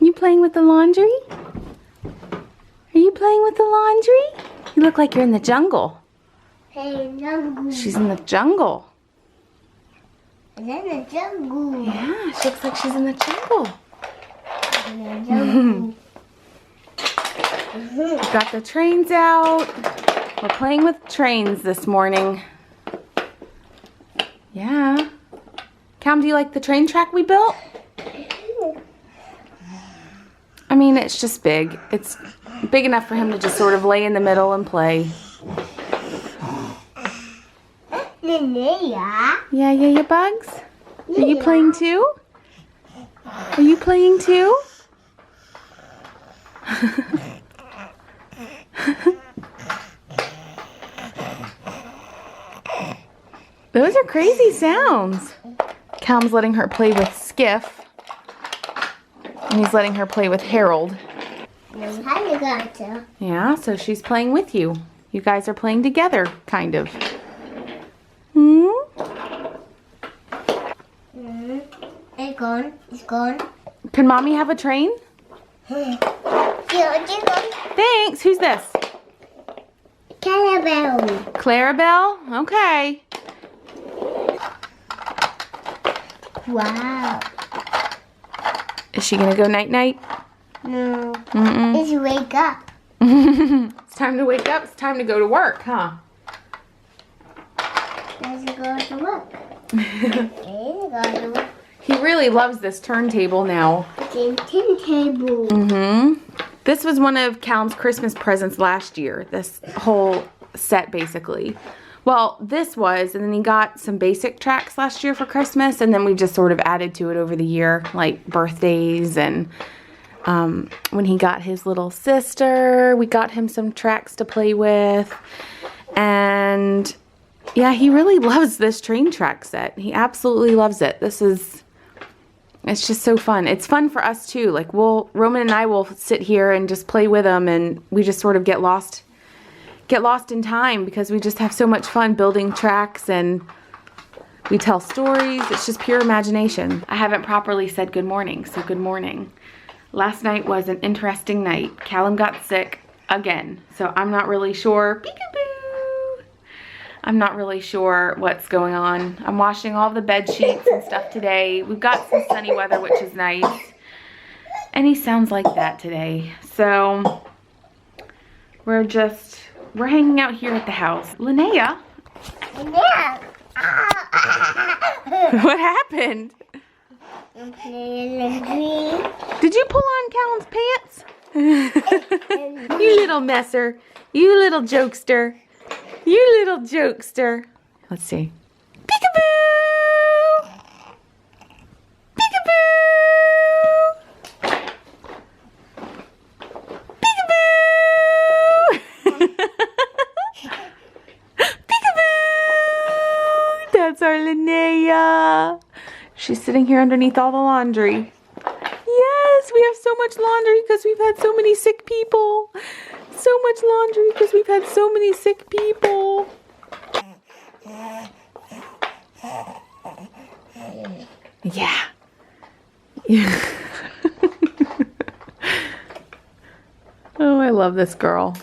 You playing with the laundry? Are you playing with the laundry? You look like you're in the jungle. Hey, jungle. She's in the jungle. I'm in the jungle. Yeah, she looks like she's in the jungle. In the jungle. Got the trains out. We're playing with trains this morning. Yeah. Cam, do you like the train track we built? I mean, it's just big. It's big enough for him to just sort of lay in the middle and play. Yeah, Bugs? Are you playing too? Are you playing too? Those are crazy sounds. Calum's letting her play with Skiff. And he's letting her play with Harold. Yeah, so she's playing with you. You guys are playing together, kind of. It's gone. It's gone. Can Mommy have a train? Thanks. Who's this? Clarabelle. Clarabelle? Okay. Wow. Is she gonna go night-night? No. Mm-mm. It's wake up. It's time to wake up. It's time to go to work, huh? Let's go to work. Let's go to work. He really loves this turntable now. Table. This was one of Calum's Christmas presents last year. This whole set, basically. Well, this was, and then he got some basic tracks last year for Christmas, and then we just sort of added to it over the year, like birthdays, and when he got his little sister, we got him some tracks to play with, and yeah, he really loves this train track set. He absolutely loves it. It's just so fun. It's fun for us too. Like Roman and I will sit here and just play with them, and we just sort of get lost in time because we just have so much fun building tracks and we tell stories. It's just pure imagination. I haven't properly said good morning, so good morning. Last night was an interesting night. Callum got sick again, so I'm not really sure. Peekaboo! I'm not really sure what's going on. I'm washing all the bed sheets and stuff today. We've got some sunny weather, which is nice. And he sounds like that today. So we're hanging out here at the house. Linnea? Yeah. What happened? I'm playing green. Did you pull on Callum's pants? You little messer. You little jokester. You little jokester. Let's see. Peekaboo! Peekaboo! Peekaboo! That's our Linnea. She's sitting here underneath all the laundry. Yes, we have so much laundry because we've had so many sick people. So much laundry because we've had so many sick people. Yeah. Oh, I love this girl.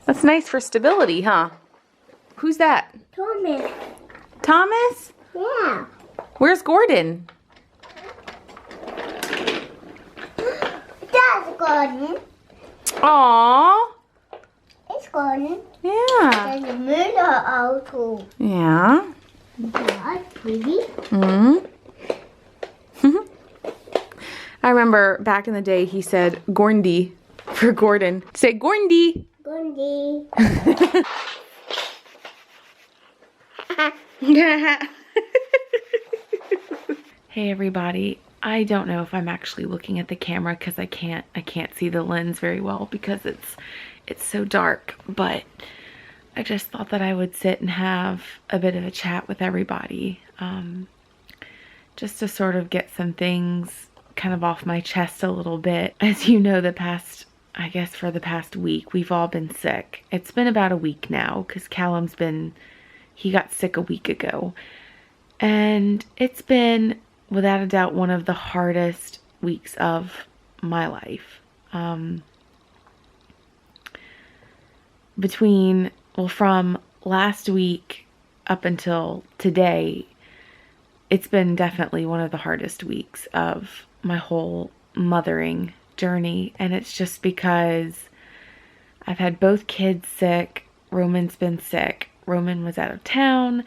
That's nice for stability, huh? Who's that? Thomas. Thomas? Yeah. Where's Gordon? That's Gordon. Aww. It's Gordon. Yeah. There's a murder also. Yeah. That's pretty. I remember back in the day he said Gorndy for Gordon. Say Gorndy. Gordon. Hey everybody. I don't know if I'm actually looking at the camera because I can't see the lens very well because it's so dark, but I just thought that I would sit and have a bit of a chat with everybody, just to sort of get some things kind of off my chest a little bit. As you know, I guess for the past week, we've all been sick. It's been about a week now because Callum's been He got sick a week ago. And it's been, without a doubt, one of the hardest weeks of my life. From last week up until today, it's been definitely one of the hardest weeks of my whole mothering journey. And it's just because I've had both kids sick. Roman's been sick. Roman was out of town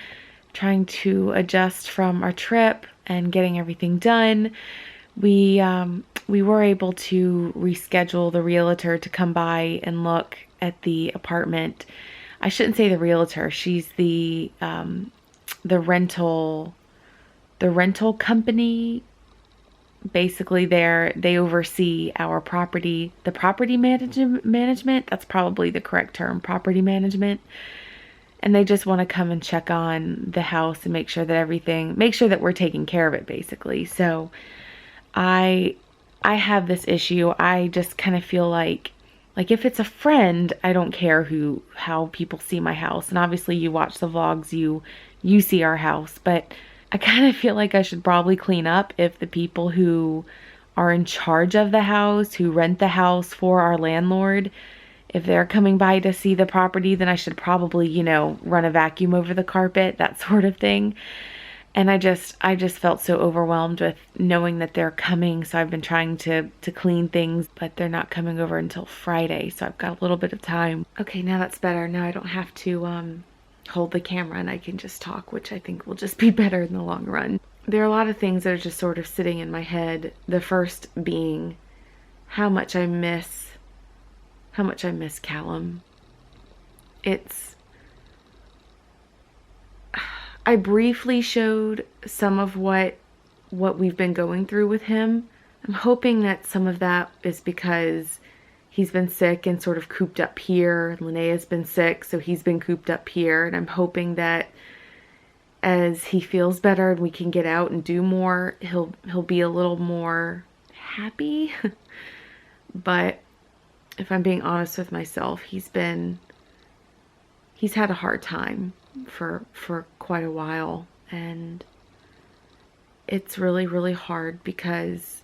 trying to adjust from our trip and getting everything done. We were able to reschedule the realtor to come by and look at the apartment. I shouldn't say the realtor. She's the rental company. Basically, they oversee our property, the property management. That's probably the correct term, property management. And they just want to come and check on the house and make sure that we're taking care of it, basically. So I have this issue. I just kind of feel like if it's a friend, I don't care how people see my house. And obviously you watch the vlogs, you see our house, but I kind of feel like I should probably clean up if the people who are in charge of the house, who rent the house for our landlord, if they're coming by to see the property, then I should probably, run a vacuum over the carpet, that sort of thing. And I just felt so overwhelmed with knowing that they're coming. So I've been trying to clean things, but they're not coming over until Friday. So I've got a little bit of time. Okay, now that's better. Now I don't have to hold the camera and I can just talk, which I think will just be better in the long run. There are a lot of things that are just sort of sitting in my head. The first being how much I miss Callum. I briefly showed some of what we've been going through with him. I'm hoping that some of that is because he's been sick and sort of cooped up here. Linnea's been sick, so he's been cooped up here. And I'm hoping that as he feels better and we can get out and do more, he'll be a little more happy. But if I'm being honest with myself, he's had a hard time for quite a while, and it's really, really hard because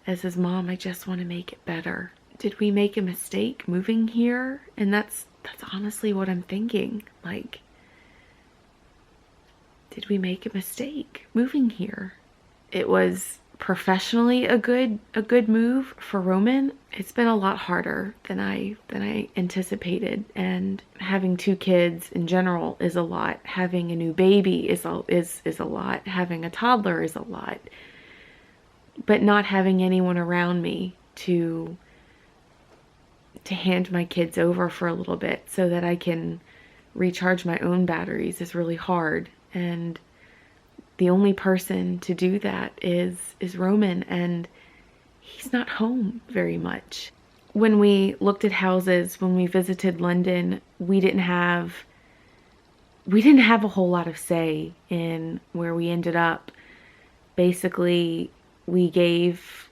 as his mom, I just want to make it better. Did we make a mistake moving here? And that's honestly what I'm thinking. Like, did we make a mistake moving here? It was professionally a good move for Roman. It's been a lot harder than I anticipated, and having two kids in general is a lot. Having a new baby is a lot. Having a toddler is a lot. But not having anyone around me to hand my kids over for a little bit so that I can recharge my own batteries is really hard. And the only person to do that is Roman, and he's not home very much. When we looked at houses, when we visited London, we didn't have a whole lot of say in where we ended up. Basically, we gave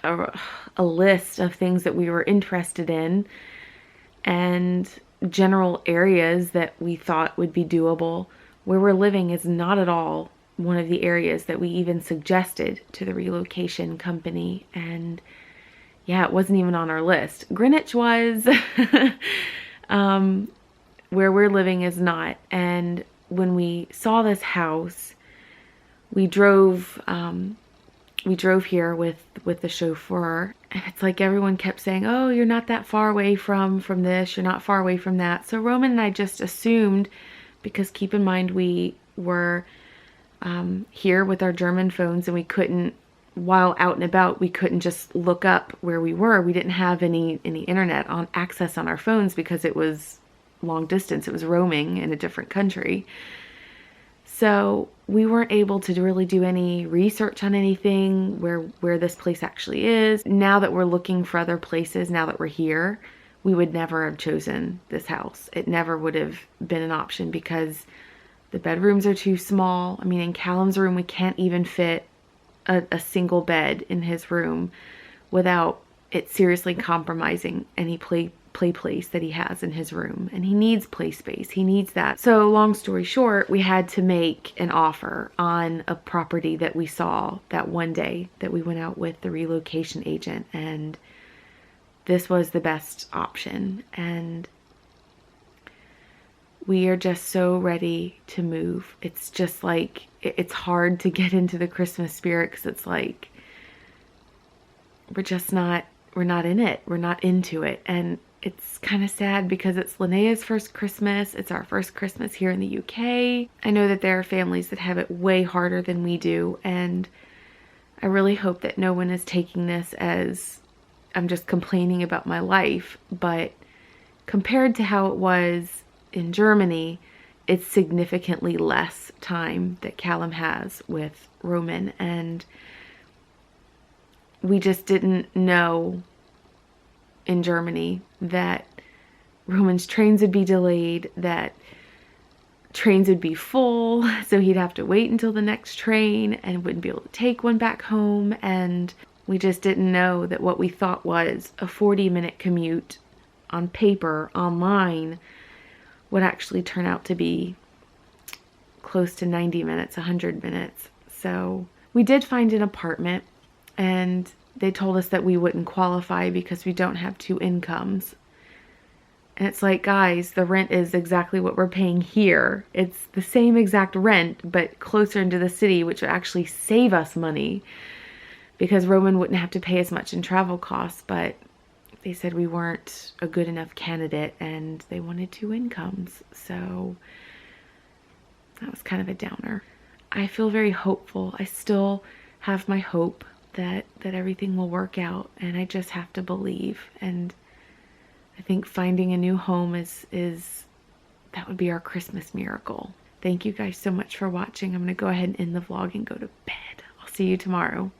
a list of things that we were interested in and general areas that we thought would be doable. Where we're living is not at all one of the areas that we even suggested to the relocation company. And yeah, it wasn't even on our list. Greenwich was, where we're living is not. And when we saw this house, we drove here with the chauffeur, and it's like everyone kept saying, oh, you're not that far away from this, you're not far away from that. So Roman and I just assumed, because keep in mind we were here with our German phones, and we couldn't, while out and about, we couldn't just look up where we were. We didn't have any internet access on our phones because it was long distance. It was roaming in a different country. So we weren't able to really do any research on anything where this place actually is. Now that we're looking for other places, now that we're here, we would never have chosen this house. It never would have been an option because the bedrooms are too small. I mean, in Callum's room, we can't even fit a single bed in his room without it seriously compromising any play place that he has in his room, and he needs play space. He needs that. So long story short, we had to make an offer on a property that we saw that one day that we went out with the relocation agent, and this was the best option. And we are just so ready to move. It's just like, it's hard to get into the Christmas spirit because it's like, we're not in it. We're not into it. And it's kind of sad because it's Linnea's first Christmas. It's our first Christmas here in the UK. I know that there are families that have it way harder than we do. And I really hope that no one is taking this as I'm just complaining about my life. But compared to how it was in Germany, it's significantly less time that Callum has with Roman, and we just didn't know in Germany that Roman's trains would be delayed, that trains would be full, so he'd have to wait until the next train and wouldn't be able to take one back home. And we just didn't know that what we thought was a 40-minute commute on paper, online, would actually turn out to be close to 90 minutes, 100 minutes. So we did find an apartment, and they told us that we wouldn't qualify because we don't have 2 incomes. And it's like, guys, the rent is exactly what we're paying here. It's the same exact rent, but closer into the city, which would actually save us money because Roman wouldn't have to pay as much in travel costs. But they said we weren't a good enough candidate and they wanted 2 incomes. So that was kind of a downer. I feel very hopeful. I still have my hope that everything will work out, and I just have to believe. And I think finding a new home is that would be our Christmas miracle. Thank you guys so much for watching. I'm going to go ahead and end the vlog and go to bed. I'll see you tomorrow.